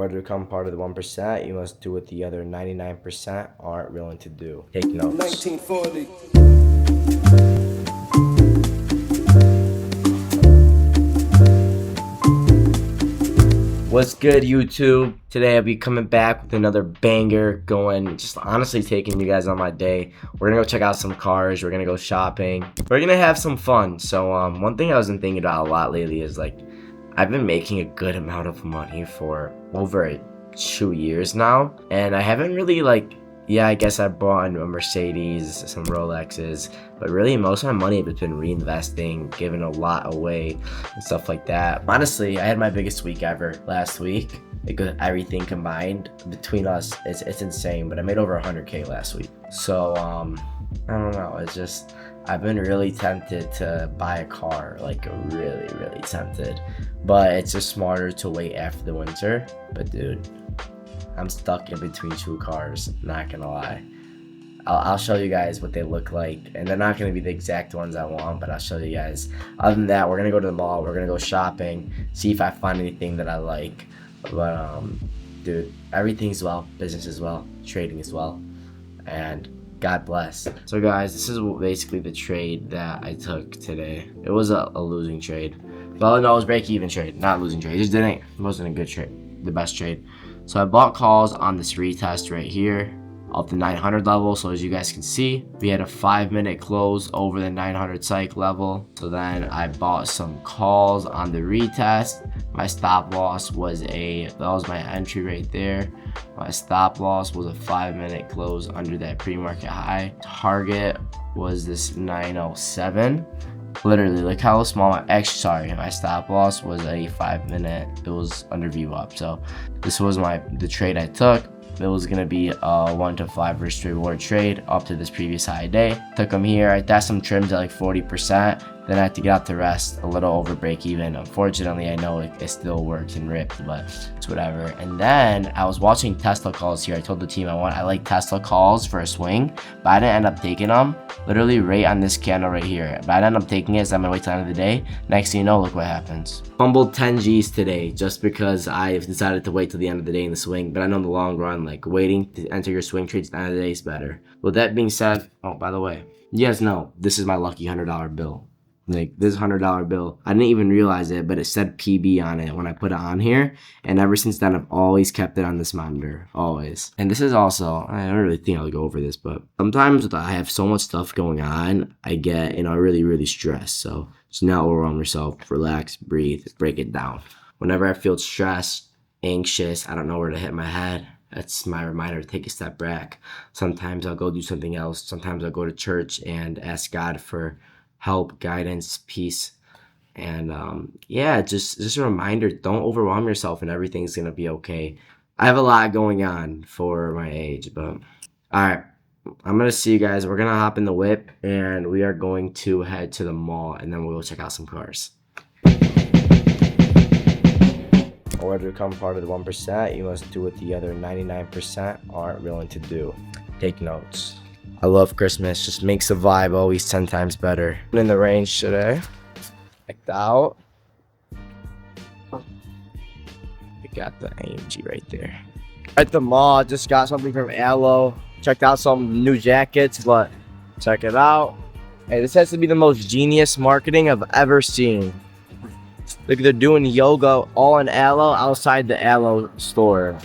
In order to become part of the 1%, you must do what the other 99% aren't willing to do. Take notes. 1940. What's good, YouTube? Today I'll be coming back with another banger, just honestly taking you guys on my day. We're gonna go check out some cars, we're gonna go shopping, we're gonna have some fun. So one thing I was thinking about a lot lately is I've been making a good amount of money for over 2 years now, and I haven't really I guess I bought a Mercedes, some Rolexes, but really most of my money has been reinvesting, giving a lot away and stuff like that. Honestly, I had my biggest week ever last week. Everything combined between us, it's insane, but I made over 100K last week. So I don't know, I've been really tempted to buy a car, really tempted, but it's just smarter to wait after the winter. But dude, I'm stuck in between two cars, not gonna lie. I'll show you guys what they look like, and they're not gonna be the exact ones I want, but I'll show you guys. Other than that, we're gonna go to the mall, we're gonna go shopping, see if I find anything that I like. But dude, everything's well, business as well, trading as well, and God bless. So guys, this is basically the trade that I took today. It was a losing trade. Well, no, it was break-even trade, not losing trade. It wasn't a good trade, the best trade. So I bought calls on this retest right here up the 900 level. So as you guys can see, we had a 5-minute close over the 900 psych level. So then I bought some calls on the retest. My stop loss was that was my entry right there. My stop loss was a 5-minute close under that pre-market high. Target was this 907. Literally, look how small my stop loss was a 5-minute. It was under view up. So this was the trade I took. It was gonna be a 1 to 5 risk reward trade up to this previous high day. Took them here. I got some trims at 40%. Then I had to get out the rest a little over break even. Unfortunately, I know it still worked and ripped, but it's whatever. And then I was watching Tesla calls here. I told the team I like Tesla calls for a swing, but I didn't end up taking them. Literally right on this candle right here. But I didn't end up taking it, so I'm gonna wait till the end of the day. Next thing you know, look what happens. Fumbled 10 G's today just because I decided to wait till the end of the day in the swing. But I know in the long run, waiting to enter your swing trades at the end of the day is better. With that being said, oh, by the way, you guys know this is my lucky $100 bill. This $100 bill, I didn't even realize it, but it said PB on it when I put it on here, and ever since then I've always kept it on this monitor, always. And this is also, I don't really think I'll go over this, but sometimes I have so much stuff going on, I get really stressed. So just not overwhelm yourself, relax, breathe, break it down. Whenever I feel stressed, anxious, I don't know where to hit my head, that's my reminder to take a step back. Sometimes I'll go do something else. Sometimes I'll go to church and ask God for help, guidance, peace, and just a reminder, don't overwhelm yourself and everything's gonna be okay. I have a lot going on for my age, but all right, I'm gonna see you guys. We're gonna hop in the whip and we are going to head to the mall, and then we'll go check out some cars. In order to become part of the 1%, you must do what the other 99% aren't willing to do. Take notes. I love Christmas, just makes the vibe always 10 times better. I'm in the range today, checked out. We got the AMG right there. At the mall, just got something from Aloe. Checked out some new jackets, but check it out. Hey, this has to be the most genius marketing I've ever seen. Look, they're doing yoga all in Aloe outside the Aloe store.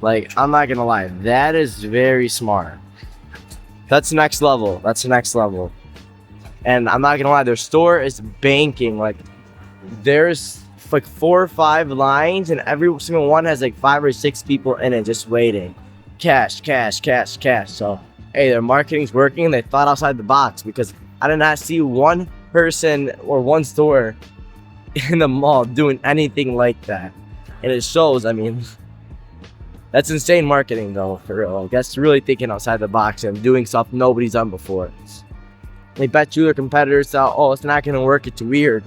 I'm not gonna lie, that is very smart. That's next level. And I'm not gonna lie, their store is banking. There's 4 or 5 lines, and every single one has 5 or 6 people in it just waiting. Cash. So hey, their marketing's working. They thought outside the box, because I did not see one person or one store in the mall doing anything like that. And it shows. I mean, that's insane marketing, though, for real. That's really thinking outside the box and doing stuff nobody's done before. They bet you their competitors thought, oh, it's not going to work, it's weird.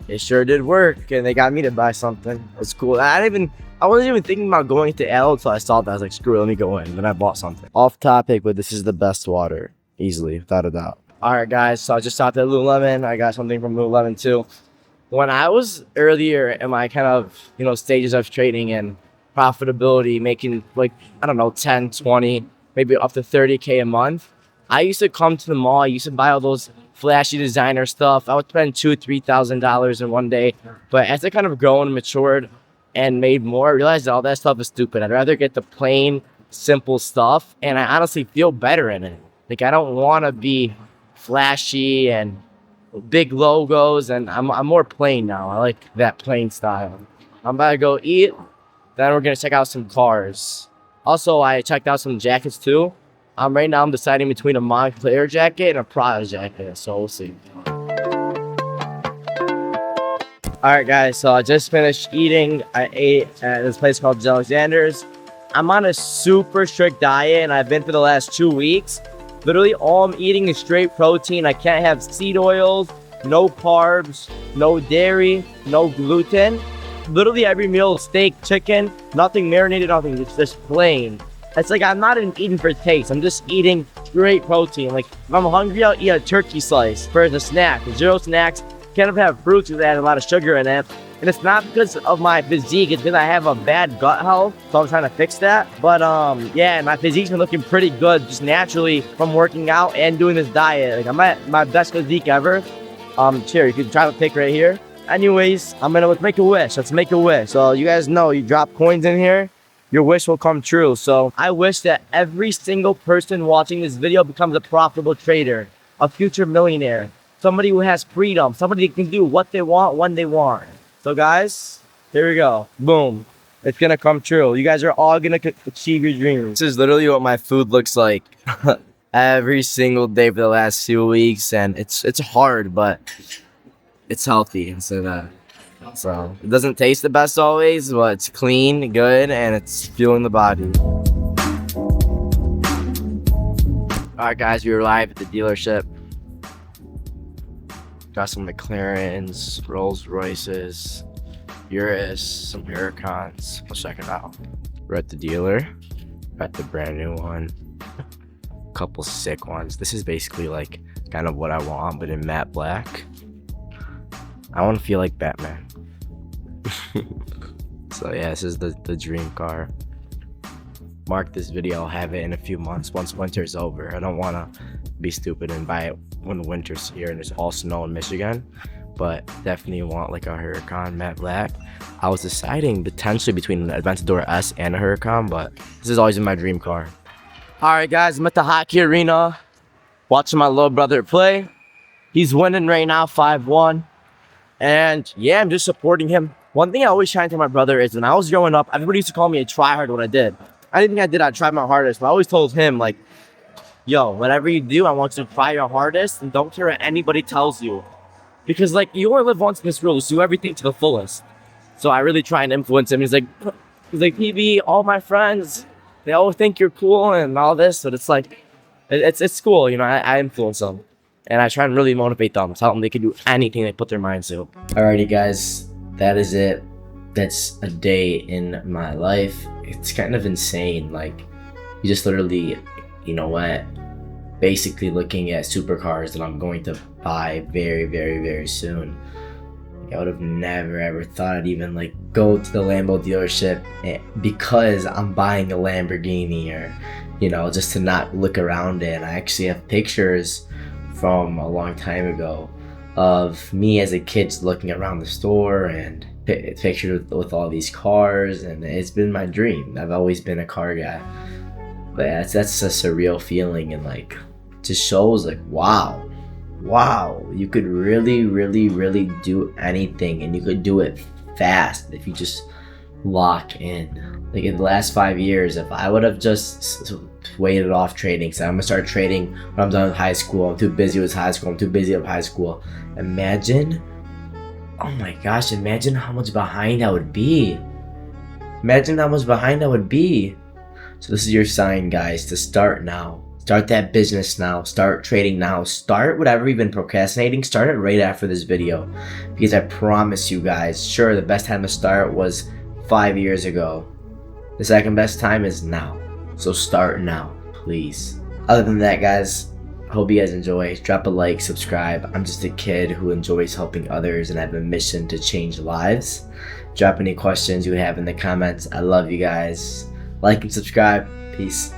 It sure did work, and they got me to buy something. It's cool. I wasn't even thinking about going to Aloe until I saw that. I was like, screw it, let me go in. Then I bought something. Off topic, but this is the best water, easily, without a doubt. All right, guys, so I just stopped at Lululemon. I got something from Lululemon, too. When I was earlier in my kind of, stages of trading and profitability, making like, I don't know, 10, 20, maybe up to 30K a month. I used to come to the mall. I used to buy all those flashy designer stuff. I would spend $2,000, $3,000 in one day. But as I kind of grown and matured and made more, I realized that all that stuff is stupid. I'd rather get the plain, simple stuff, and I honestly feel better in it. Like, I don't want to be flashy and big logos, and I'm more plain now. I like that plain style. I'm about to go eat. Then we're gonna check out some cars. Also, I checked out some jackets too. Right now I'm deciding between a Moncler jacket and a Prada jacket, so we'll see. Alright guys, so I just finished eating. I ate at this place called Alexander's. I'm on a super strict diet, and I've been for the last 2 weeks. Literally all I'm eating is straight protein. I can't have seed oils, no carbs, no dairy, no gluten. Literally every meal is steak, chicken, nothing marinated, nothing. It's just plain. It's like I'm not even eating for taste. I'm just eating straight protein. Like if I'm hungry, I'll eat a turkey slice for the snack. Zero snacks. Can't have fruits because they have a lot of sugar in it. And it's not because of my physique. It's because I have a bad gut health. So I'm trying to fix that. But yeah, my physique's been looking pretty good just naturally from working out and doing this diet. Like I'm at my best physique ever. Here, you can try the pic right here. Anyways, let's make a wish. Let's make a wish. So you guys know, you drop coins in here, your wish will come true. So I wish that every single person watching this video becomes a profitable trader, a future millionaire, somebody who has freedom, somebody that can do what they want when they want. So guys, here we go. Boom. It's gonna come true. You guys are all gonna achieve your dreams. This is literally what my food looks like every single day for the last 2 weeks, and it's hard, but it's healthy. So it doesn't taste the best always, but it's clean, good, and it's fueling the body. Alright guys, we arrived at the dealership. Got some McLarens, Rolls Royces, Urus, some Huracans. Let's check it out. We're at the dealer. Got the brand new one. Couple sick ones. This is basically like kind of what I want, but in matte black. I want to feel like Batman. So yeah, this is the dream car. Mark this video, I'll have it in a few months once winter's over. I don't want to be stupid and buy it when winter's here and there's all snow in Michigan, but definitely want like a Huracan matte black. I was deciding potentially between an Aventador S and a Huracan, but this has always been my dream car. Alright guys, I'm at the hockey arena watching my little brother play. He's winning right now, 5-1. And yeah, I'm just supporting him. One thing I always try to tell my brother is when I was growing up, everybody used to call me a tryhard when I did. I didn't think I did, I tried my hardest, but I always told him like, yo, whatever you do, I want you to try your hardest and don't care what anybody tells you. Because like, you only live once in this world, so do everything to the fullest. So I really try and influence him. He's like, PB, all my friends, they all think you're cool and all this, but it's like, it's cool, you know, I influence them. And I try and really motivate them, tell them they can do anything they put their minds to. Alrighty guys, that is it. That's a day in my life. It's kind of insane. Like, you just literally, you know what, basically looking at supercars that I'm going to buy very, very, very soon. Like, I would have never ever thought I'd even like go to the Lambo dealership because I'm buying a Lamborghini, or, you know, just to not look around it. I actually have pictures from a long time ago of me as a kid looking around the store and pictures with all these cars, and it's been my dream. I've always been a car guy. But yeah, that's a surreal feeling, and like just shows like wow, you could really, really, really do anything, and you could do it fast if you just lock in. Like in the last 5 years, if I would have just waited off trading, so I'm gonna start trading when I'm done with high school. I'm too busy with high school. I'm too busy with high school. Imagine, oh my gosh, imagine how much behind I would be. Imagine how much behind I would be. So this is your sign, guys, to start now. Start that business now. Start trading now. Start whatever you've been procrastinating. Start it right after this video, because I promise you guys, sure, the best time to start was 5 years ago. The second best time is now. So start now, please. Other than that, guys, I hope you guys enjoy. Drop a like, subscribe. I'm just a kid who enjoys helping others, and I have a mission to change lives. Drop any questions you have in the comments. I love you guys. Like and subscribe. Peace.